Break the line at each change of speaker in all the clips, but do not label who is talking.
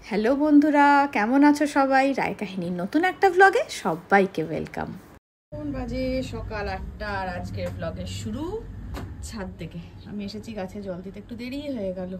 Hello বন্ধুরা, কেমন আছো সবাই? রায় কাহিনীর নতুন একটা ব্লগে সবাইকে ওয়েলকাম। কোন বাজে সকাল 8টা আর আজকের ব্লগের শুরু ছাদ থেকে। আমি এসেছি গাছে জল দিতে, একটু দেরি হয়ে গেল,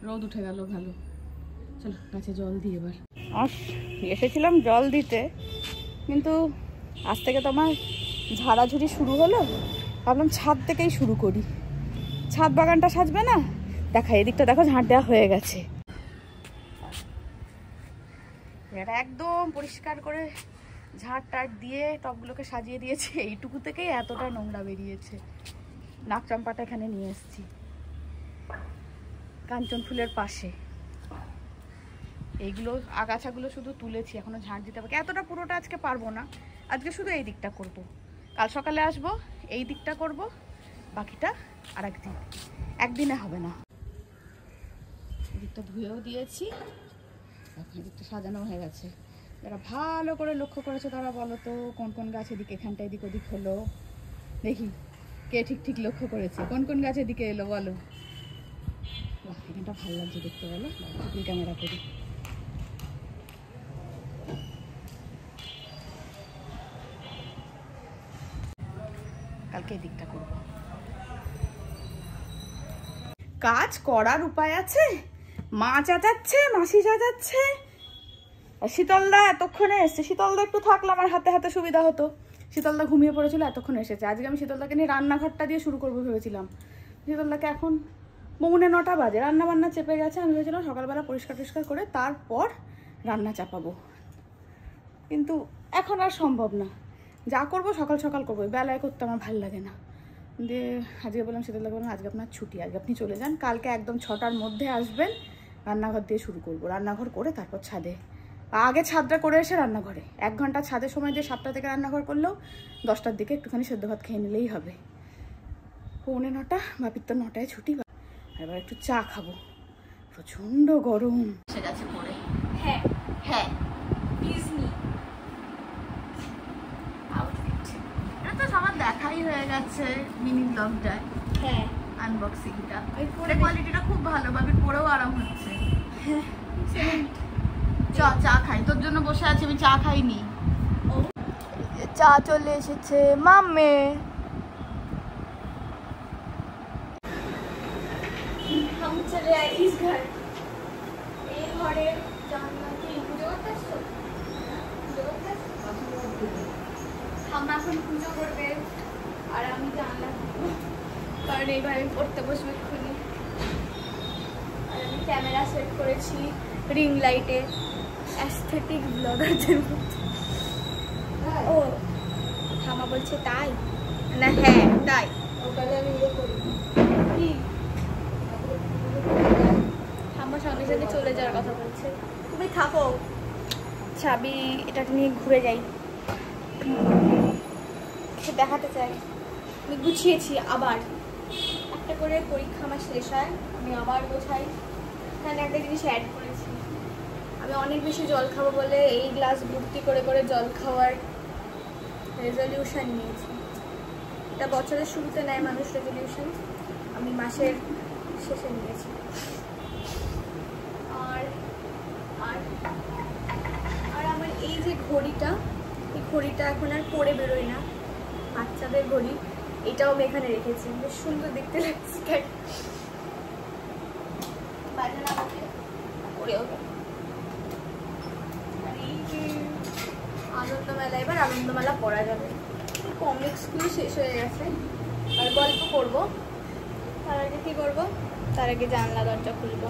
রোদ উঠে গেল ভালো। চলো গাছে জল দিই এবার। এসেছিলাম জল দিতে, কিন্তু আজ থেকে তো আমার ঝাড়াঝুড়ি শুরু হলো, ভাবলাম ছাদ থেকেই শুরু করি। ছাদ বাগানটা সাজবে না? দেখা এদিকটা দেখো, ঝাড় দেওয়া হয়ে গেছে, এটা একদম পরিষ্কার করে ঝাড় টাড় দিয়ে টবগুলোকে সাজিয়ে দিয়েছে। এইটুকু থেকেই এতটা নোংরা বেরিয়েছে। নাক চম্পাটা এখানে নিয়ে এসেছি কাঞ্চন ফুলের পাশে। এইগুলো আগাছাগুলো শুধু তুলেছি, এখনো ঝাড় দিতে হবে। এতটা পুরোটা আজকে পারবো না, আজকে শুধু এই দিকটা করব। কাল সকালে আসবো, এই দিকটা করব, বাকিটা আর একদিনে হবে না। এদিকটা ধুয়েও দিয়েছি, এখন এদিকটা সাজানো হয়ে গেছে। যারা ভালো করে লক্ষ্য করেছে তারা বলো তো কোন কোন গাছ এদিকে এখানটা এদিক ওদিক হলো। দেখি কে ঠিক ঠিক লক্ষ্য করেছে, কোন কোন গাছ এদিকে এলো বলো। এখানটা ভালো লাগছে দেখতে, বলো টুকরি ক্যামেরা করি। কালকে এদিকটা করব। কাজ করার উপায় আছে? মা চাচাচ্ছে, মাসি চাচাচ্ছে, আর শীতলদা এতক্ষণে এসছে। শীতলদা একটু থাকলে আমার হাতে হাতে সুবিধা হতো। শীতলদা ঘুমিয়ে পড়েছিল, এতক্ষণ এসেছে। আজকে আমি শীতলদাকে নিয়ে রান্নাঘরটা দিয়ে শুরু করবো ভেবেছিলাম। শীতলদাকে এখন 9:45 বাজে, রান্না বান্না চেপে গেছে। আমি ভেবেছিলাম সকালবেলা পরিষ্কার টরিষ্কার করে তারপর রান্না চাপাবো, কিন্তু এখন আর সম্ভব না। যা করবো সকাল সকাল করবো, বেলায় করতে আমার ভালো লাগে না। দিয়ে আজকে বললাম, শীতলদাকে বললাম আজকে আপনার ছুটি, আজকে আপনি চলে যান, কালকে একদম 6টার মধ্যে আসবেন। রান্নাঘর দিয়ে শুরু করবো, রান্নাঘর করে তারপর ছাদে। আগে ছাদটা করে এসে রান্নাঘরে 1 ঘন্টা ছাদে সময় দিয়ে 7টা থেকে রান্নাঘর করলেও 10টার দিকে একটুখানি সেদ্ধ ভাত খেয়ে নিলেই হবে। 9:45, বাপির তো 9টায় ছুটি। এবার একটু চা খাবো, প্রচন্ড গরম। ঠিক আছে পরে। হ্যাঁ হ্যাঁ এটা তো সবার দেখাই হয়ে গেছে মিনি ব্লগটায়। হ্যাঁ, আনবক্সিংটা, কোয়ালিটিটা খুব ভালো, বাপির পরেও আরাম হচ্ছে। হ্যাঁ, চা খাই, তোর জন্য বসে আছি, আমি চা খাইনি। চা চলে এসেছে মাম্মে। हम चले आए इस घर, এই ঘরে জানলাতে পুজো করতে আসছো? हम এখন পুজো করবে আর আমি জানলা খুলবো, কারণ এই ঘরে পড়তে বসবে এক্ষুনি। আর আমি ক্যামেরা সেট করেছি রিং লাইটে, অ্যাস্থেটিক ব্লগারদের মতো। ও হামা বলছে তাই না? হ্যাঁ তাই। ওখানে আমি ইয়ে করি কি, আমার সঙ্গে সাথে চলে যাওয়ার কথা বলছে। তুমি থাকো, চাবি এটা নিয়ে ঘুরে যাই, দেখাতে চাই। আমি গুছিয়েছি, আবার একটা করে পরীক্ষা আমার শেষ হয়, আমি আবার গোছাই। এখানে একটা জিনিস অ্যাড করেছি, আমি অনেক বেশি জল খাবো বলে এই গ্লাস ভর্তি করে করে জল খাওয়ার রেজলিউশন নিয়েছি। এটা বছরের শুরুতে নেয় মানুষ রেজলিউশন, আমি মাসের শেষে নিয়েছি। আর আর আর আমার এই যে ঘড়িটা, এই ঘড়িটা এখন আর পরে বেরোয় না, বাচ্চাদের ঘড়ি। এটাও আমি এখানে রেখেছি, বেশ সুন্দর দেখতে লাগছে। আনন্দমেলা, এবার আনন্দমেলা পড়া যাবে। কমিক্সগুলো শেষ হয়ে গেছে, আর গল্প করবো। তার আগে কি করবো? তার আগে জানলা দরজা খুলবো।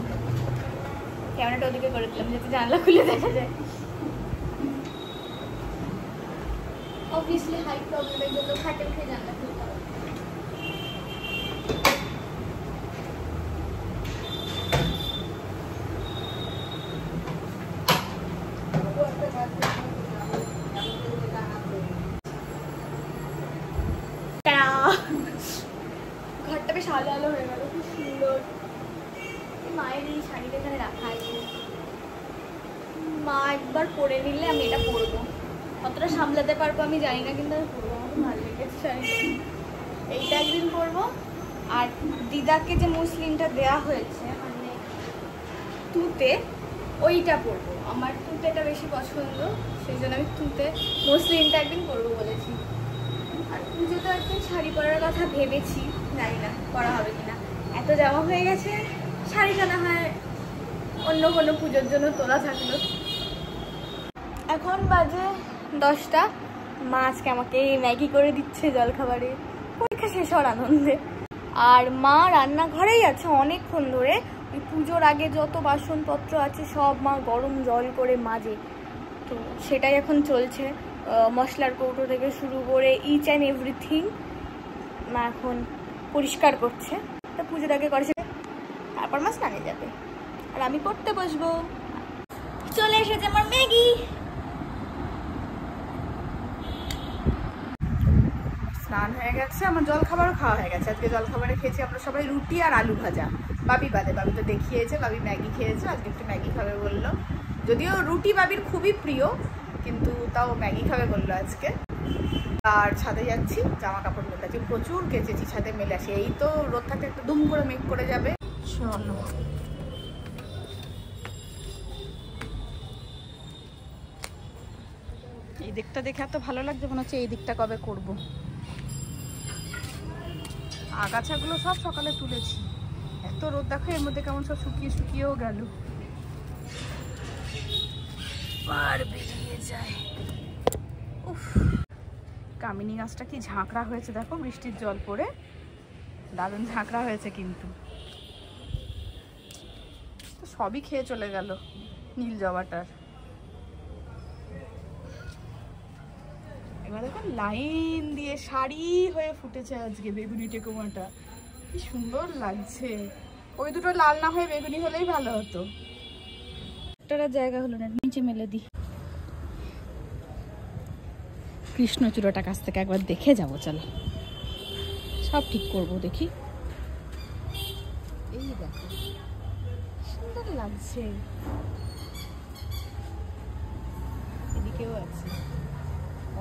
ক্যামেরাটা ওদিকে করে দিলাম যাতে জানলা খুলে দেখা যায়। অবভিয়াসলি হাই প্রবলেমের জন্য খাটে উঠে জানলা খুলতে হবে। ঘরটা বেশ আলো আলো হয়ে গেল, খুব সুন্দর। মায়ের এই শাড়িটা এখানে রাখা আছে, মা একবার পরে নিলে আমি এটা পরবো। কতটা সামলাতে পারবো আমি জানি না, কিন্তু আমি পরবো, আমার খুব ভালো লেগেছে শাড়িটা। এইটা একদিন পরবো। আর দিদাকে যে মুসলিমটা দেয়া হয়েছে মানে তুতে,
ওইটা পরবো, আমার তুতেটা বেশি পছন্দ, সেই জন্য আমি তুতে মসলিনটা একদিন পরবো বলেছি। আর পুজোতে একদিন শাড়ি পরার কথা ভেবেছি, জানি না করা হবে কিনা। এত জামা হয়ে গেছে, শাড়িটা না হয় অন্য কোনো পুজোর জন্য তোলা থাকলো। এখন বাজে 10টা। মা আজকে আমাকে ম্যাগি করে দিচ্ছে জলখাবারে, পরীক্ষা শেষ হওয়ার আনন্দে। আর মা রান্নাঘরেই আছে অনেকক্ষণ ধরে, ওই পুজোর আগে যত বাসনপত্র আছে সব মা গরম জল করে মাজে, তো সেটাই এখন চলছে। মশলার কৌটো থেকে শুরু করে ইচ অ্যান্ড এভরিথিং মা এখন পরিষ্কার করছে। তো পুজোর আগে করেছে, তারপর মা স্নানে যাবে আর আমি পড়তে বসবো। চলে এসেছে আমার ম্যাগি।
স্নান হয়ে গেছে, আমার জলখাবারও খাওয়া হয়ে গেছে। আজকে জলখাবারে খেয়েছি আমরা সবাই রুটি আর আলু ভাজা, বাবি বাদে। বাবি তো দেখিয়েছে, বাবি ম্যাগি খেয়েছে, আজকে একটু ম্যাগি খাবে বললো। যদিও রুটি বাবির খুবই প্রিয়, কিন্তু তাও ম্যাগি খাবে বললো আজকে। আর ছাদে যাচ্ছি, জামা কাপড় মেলাচ্ছি, প্রচুর কেচেছি, ছাদে মেলে আসি। এই তো রোদ থাকতে একটু দুম করে মেঘ করে যাবে। চলো, এই দিকটা দেখে এত ভালো লাগছে, মনে হচ্ছে এই দিকটা কবে করব। আগাছাগুলো সব সকালে তুলেছি, এত রোদ দেখো, এর মধ্যে কেমন সব শুকিয়ে শুকিয়েও গেল। আর বেরিয়ে যায়। উফ, কামিনী গাছটা কি ঝাঁকড়া হয়েছে দেখো, বৃষ্টির জল পড়ে দারুণ ঝাঁকড়া হয়েছে। কিন্তু সবই খেয়ে চলে গেল নীল জবাটার। এবার দেখো লাইন দিয়ে সারি হয়ে ফুটেছে আজকে বেগুনি টেকুমাটা, কি সুন্দর লাগছে। ওই দুটো লাল না হয়ে বেগুনি হলেই ভালো হতো। একটা জায়গা হলো না, নিচে মেলে দি। কৃষ্ণচূড়াটা কাছ থেকে একবার দেখে যাবো, চলো সব ঠিক করবো। দেখি, এই দেখো সুন্দর লাগছে, এদিকেও আছে,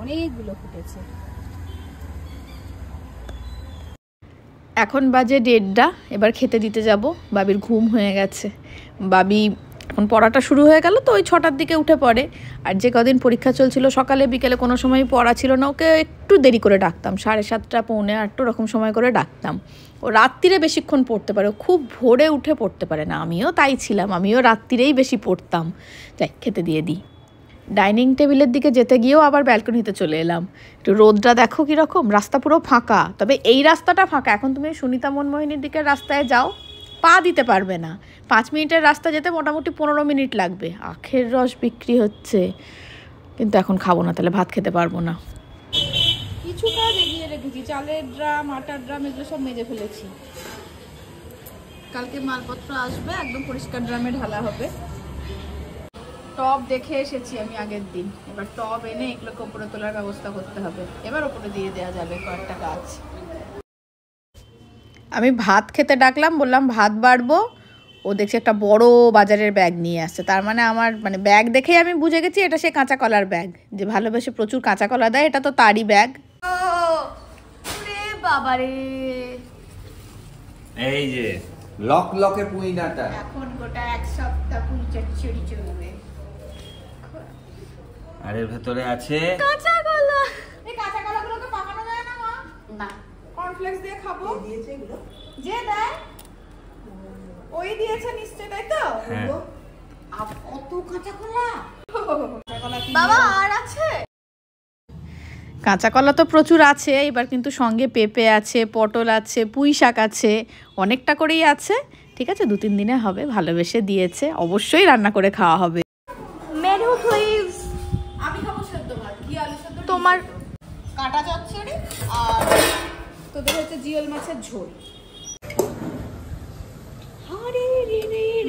অনেকগুলো ফুটেছে। এখন বাজে 1:30, এবার খেতে দিতে যাব। বাবির ঘুম হয়ে গেছে, বাবি এখন পড়াটা শুরু হয়ে গেল তো ওই 6টার দিকে উঠে পড়ে। আর যে কদিন পরীক্ষা চলছিল সকালে বিকেলে কোনো সময় পড়া ছিল না, ওকে একটু দেরি করে ডাকতাম, 7:30 পৌনে 8 রকম সময় করে ডাকতাম। ও রাত্রিরে বেশিক্ষণ পড়তে পারে, ও খুব ভোরে উঠে পড়তে পারে না। আমিও তাই ছিলাম, আমিও রাত্রিরেই বেশি পড়তাম। যাই খেতে দিয়ে দিই। ডাইনিং টেবিলের দিকে যেতে গিয়েও আবার ব্যালকনিতে চলে এলাম। একটু রোদটা দেখো কীরকম, রাস্তা পুরো ফাঁকা। তবে এই রাস্তাটা ফাঁকা, এখন তুমি সুনিতা মনমোহিনীর দিকের রাস্তায় যাও, পা দিতে পারবে না। 5 মিনিটের রাস্তা যেতে মোটামুটি 15 মিনিট লাগবে। আখের রস বিক্রি হচ্ছে, কিন্তু এখন খাবো না, তাহলে ভাত খেতে পারবো না। কিছু কাজ এগিয়ে রেখেছি, চালের ড্রাম, আটার ড্রাম, এগুলো সব মেজে ফেলেছি। কালকে মালপত্র আসবে, একদম পরিষ্কার ড্রামে ঢালা হবে। টব দেখে এসেছি আমি আগের দিন, এবার টব এনে এগুলোকে উপরে তোলার ব্যবস্থা করতে হবে। এবার উপরে দিয়ে দেওয়া যাবে কয়েকটা গাছ। আমি ভাত খেতে ডাকলাম, বললাম ভাত বাড়বো, ও দেখছি একটা বড় বাজারের ব্যাগ নিয়ে আসছে। তার মানে আমার ব্যাগ দেখেই আমি বুঝে গেছি এটা সে কাঁচা কলার ব্যাগ, যে ভালোবেসে প্রচুর কাঁচা কলা দেয়, এটা তো তারই ব্যাগ। বাবারে,
এই যে লক লকে পুইনাটা
এখন গোটা 1 সপ্তাহ পুই চচ্চড়ি চলবে।
আর এর ভেতরে আছে
কাঁচা কলা।
এই কাঁচা কলাগুলোকে পাকানো যায় না মা? না, কর্নফ্লেক্স দিয়ে খাবো। দিয়েছে এগুলো, যে দেয় ওই দিয়েছে নিশ্চয়, তাই তো?
হ্যাঁ।
কত কাঁচা কলা,
বাবা আর আছে?
কাঁচা কলা তো প্রচুর আছে, এবার কিন্তু সঙ্গে পেঁপে আছে, পটল আছে, পুঁই শাক আছে, অনেকটা করেই আছে। ঠিক আছে, 2-3 দিনে হবে, ভালোবেসে দিয়েছে, অবশ্যই রান্না করে খাওয়া হবে।
Menu please.
আমি খাবো সেদ্ধ ভাত, ঘি আলু সেদ্ধ,
তোমার
কাঁটা চচ্চড়ি, আর তোদের হচ্ছে জিওল মাছের ঝোল।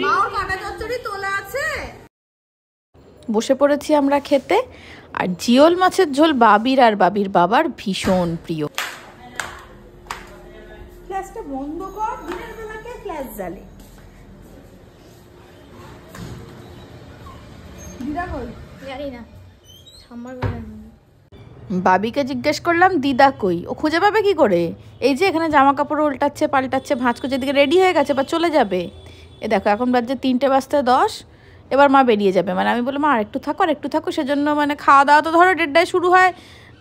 মাও কাঁটা চচ্চড়ি তোলা আছে। বসে পড়েছি আমরা খেতে, আর জিওল মাছের ঝোল বাবির আর বাবির বাবার ভীষণ প্রিয়। ফ্ল্যাশটা বন্ধ কর, দিনের বেলাতে ফ্ল্যাশ জ্বালে। দিদা কই?
জানি না,
বাবিকে জিজ্ঞেস করলাম দিদা কই, ও খুঁজে পাবে কি করে? এই যে এখানে জামা কাপড় উল্টাচ্ছে পাল্টাচ্ছে, ভাঁজ করছে, এদিকে রেডি হয়ে গেছে বা চলে যাবে। এ দেখো এখন বাজছে 3:10, এবার মা বেরিয়ে যাবে, মানে আমি বললাম মা আর একটু থাকো, সেজন্য মানে খাওয়া দাওয়া তো ধরো 1:30টায় শুরু হয়,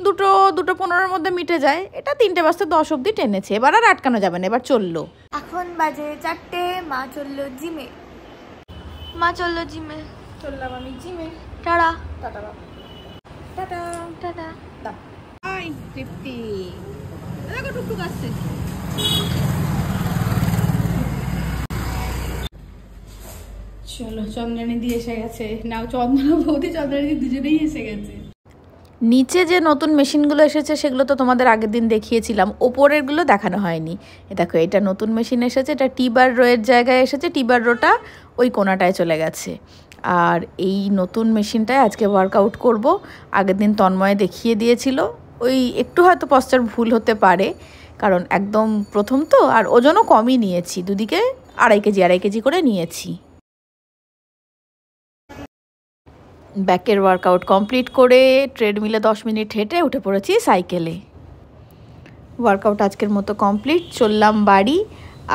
2:15-র মধ্যে মিটে যায়, এটা 3:10 অবধি টেনেছে, এবার আর আটকানো যাবে না, এবার চললো।
এখন বাজে 4টে, মা চললো জিমে।
চললাম আমি জিমে।
Tata
tata tata
tata.
Bye Tripti. দেখো টুকটুক আসছে। চলো, চন্দ্রানী দিয়ে এসে গেছে, নাও চন্দ্রনা বৌদি চন্দ্রানী দুজনেই এসে গেছে। নিচে যে নতুন মেশিনগুলো এসেছে সেগুলো তো তোমাদের আগের দিন দেখিয়েছিলাম, ওপরেরগুলো দেখানো হয়নি। দেখো এটা নতুন মেশিন এসেছে, এটা টিবার রোয়ের জায়গায় এসেছে, টিবার রোটা ওই কোনাটায় চলে গেছে। আর এই নতুন মেশিনটায় আজকে ওয়ার্কআউট করব। আগের দিন তন্ময় দেখিয়ে দিয়েছিল, ওই একটু হয়তো পশ্চার ভুল হতে পারে, কারণ একদম প্রথম তো, আর ওজনও কমই নিয়েছি, দুদিকে 2.5 কেজি করে নিয়েছি। ব্যাকের ওয়ার্কআউট কমপ্লিট করে ট্রেডমিলে 10 মিনিট হেঁটে উঠে পড়েছি সাইকেলে। ওয়ার্কআউট আজকের মতো কমপ্লিট, চললাম বাড়ি।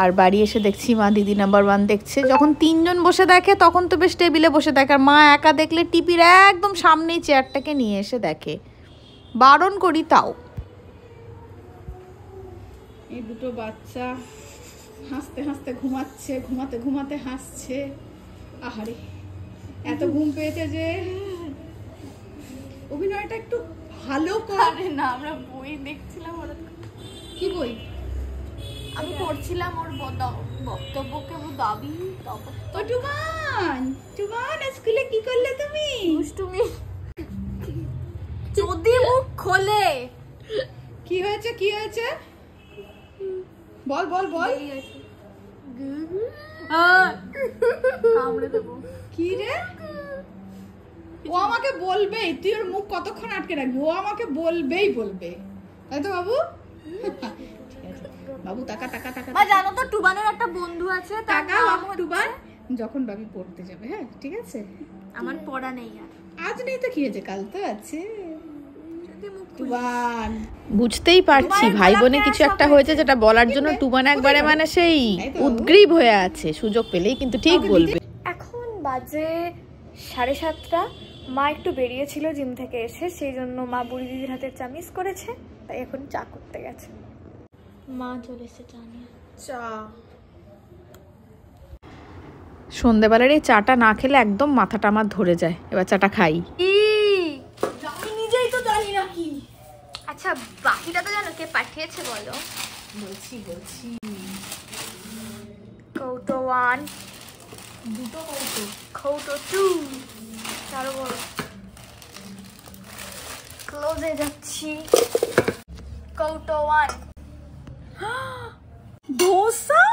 আর বাড়ি এসে দেখছি মা দিদি নাম্বার 1 দেখছে। যখন 3 জন বসে দেখে তখন তো বেশ টেবিলে বসে দেখে, আর মা একা দেখলে টিভির একদম সামনেই চেয়ারটাকে নিয়ে এসে দেখে, বারণ করি তাও। এই দুটো বাচ্চা হাসতে হাসতে ঘুমাচ্ছে, ঘুমাতে হাসছে। আহারে এত ঘুম পেয়েছে যে অভিনয়টা একটু ভালো করে
না, আমরা বই দেখছিলাম।
কি বই?
আমি পড়ছিলাম ওর বক্তব্যকে দাবি।
ও টুমান স্কুলে কি করলে তুমি?
তুমি যদি মুখ খোলে।
কি হয়েছে বল
কামড়ে দেবো।
কি রে? ও আমাকে বলবেই, তুই ওর মুখ কতক্ষণ আটকে রাখবি? ও আমাকে বলবে, তাই তো বাবু? বাবু টাকা।
মা জানো তো টুবানের একটা বন্ধু আছে,
টাকা টুবান যখন বাবি পড়তে যাবে। হ্যাঁ ঠিক আছে,
আমার পড়া নেই আর।
আজ নেই তো কি হয়েছে, কাল তো আছে। টুবান বুঝতেই পারছি ভাই বোনে কিছু একটা হয়েছে যেটা বলার জন্য টুবান একবারে মানে সেই উদ্গ্রীব হয়ে আছে, সুযোগ পেলেই কিন্তু ঠিক বলবে।
এখন বাজে 7:30। মা একটু বেরিয়েছিল জিম থেকে এসে, সেই জন্য মা বুড়ি দিদির হাতের চা মিস করেছে, তাই এখন চা করতে গেছে। মা চলে এসে চা নিয়ে।
সন্ধ্যেবেলার এই চাটা না খেলে একদম মাথাটা আমার ধরে যায়। এবার চাটা খাই।
আমি নিজেই তো জানি না কি। আচ্ছা বাকিটা তো জানো কে পাঠিয়েছে বলো?
বলছি
কৌটো 1,
দুটো
কৌটো 2, চারো বড়। ক্লোজে যাচ্ছি। কৌটো 1
ধোসা।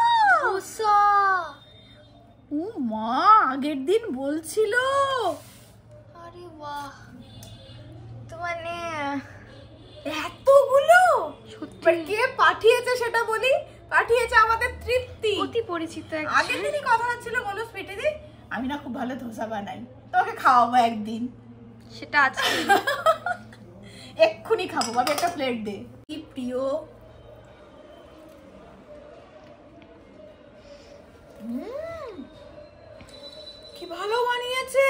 ও মা আগের দিন বলছিল।
আরে বাহ, তো মানে
এতগুলো
সত্যি।
কে পাঠিয়েছে সেটা বলি? পাঠিয়েছে আমাদের তৃপ্তি,
অতি পরিচিত।
আগের দিনই কথা হচ্ছিল, বলো স্পিটি দি আমি না খুব ভালো ধোসা বানাই, তোকে খাওয়াবো একদিন।
সেটা আছে।
এক্ষুনি খাবো, বাবা একটা প্লেট দে। কি প্রিয়। কি ভালো বানিয়েছে।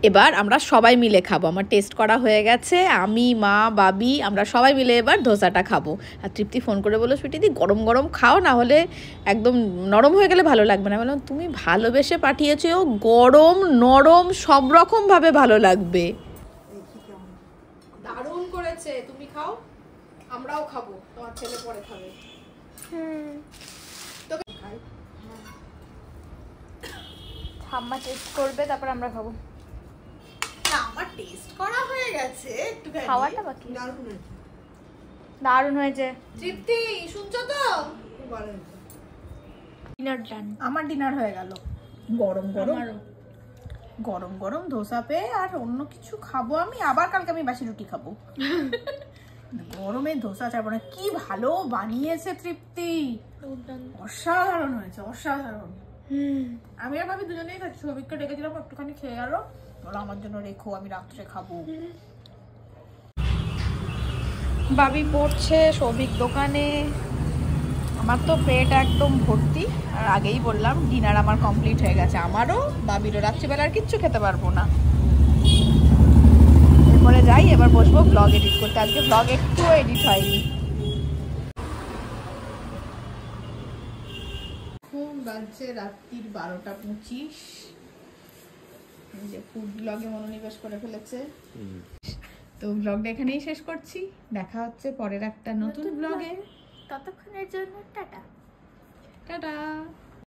এবার আমরা সবাই মিলে খাবো, আমার টেস্ট করা হয়ে গেছে, আমি মা বাবি আমরা সবাই মিলে এবার ধোসাটা খাবো। আর তৃপ্তি ফোন করে বললো সুইটি দি গরম গরম খাও, না হলে একদম নরম হয়ে গেলে ভালো লাগবে না। বললাম তুমি ভালোবেসে পাঠিয়েছো, গরম নরম সব রকম ভাবে ভালো লাগবে। দারুণ করেছে, তুমি খাও আমরাও খাবো, তোমার ছেলে পরে খাবে।
ঠাম্মা টেস্ট করবে, তারপর আমরা খাবো।
না আমার টেস্ট করা হয়ে গেছে, একটু
খাওয়াটা বাকি। দারুণ হয়েছে।
তৃপ্তি শুনছো তো?
ডিনার ডান।
আমার ডিনার হয়ে গেল। গরম গরম ধোসা পেয়ে আর অন্য কিছু খাবো আমি, আবার কালকে আমি বাসি রুটি খাবো। গরমে ধোসা চাইবো না। কি ভালো বানিয়েছে তৃপ্তি, অসাধারণ হয়েছে, অসাধারণ। আমি আর ভাবি দুজনেই খাচ্ছি, সৌভিককে ডেকেছিলাম একটুখানি খেয়ে গেল, বলো আমার জন্য রেখো আমি রাত্রে খাবো। বাবি পড়ছে, সৌভিক দোকানে, আমার তো পেট একদম ভর্তি, আর আগেই বললাম ডিনার আমার কমপ্লিট হয়ে গেছে, আমারও বাবিরও। রাত্রিবেলা আর কিচ্ছু খেতে পারবো না। এরপরে যাই, এবার বসবো ব্লগ এডিট করতে। আজকে ব্লগ একটুও এডিট হয়নি। এখন বাজছে রাত্রির 12:25। এই যে ফুড ব্লগে মনোনিবেশ করে ফেলেছে। তো ব্লগটা এখানেই শেষ করছি, দেখা হচ্ছে পরের একটা নতুন ব্লগে।
ততক্ষণের জন্য টাটা।
টাটা।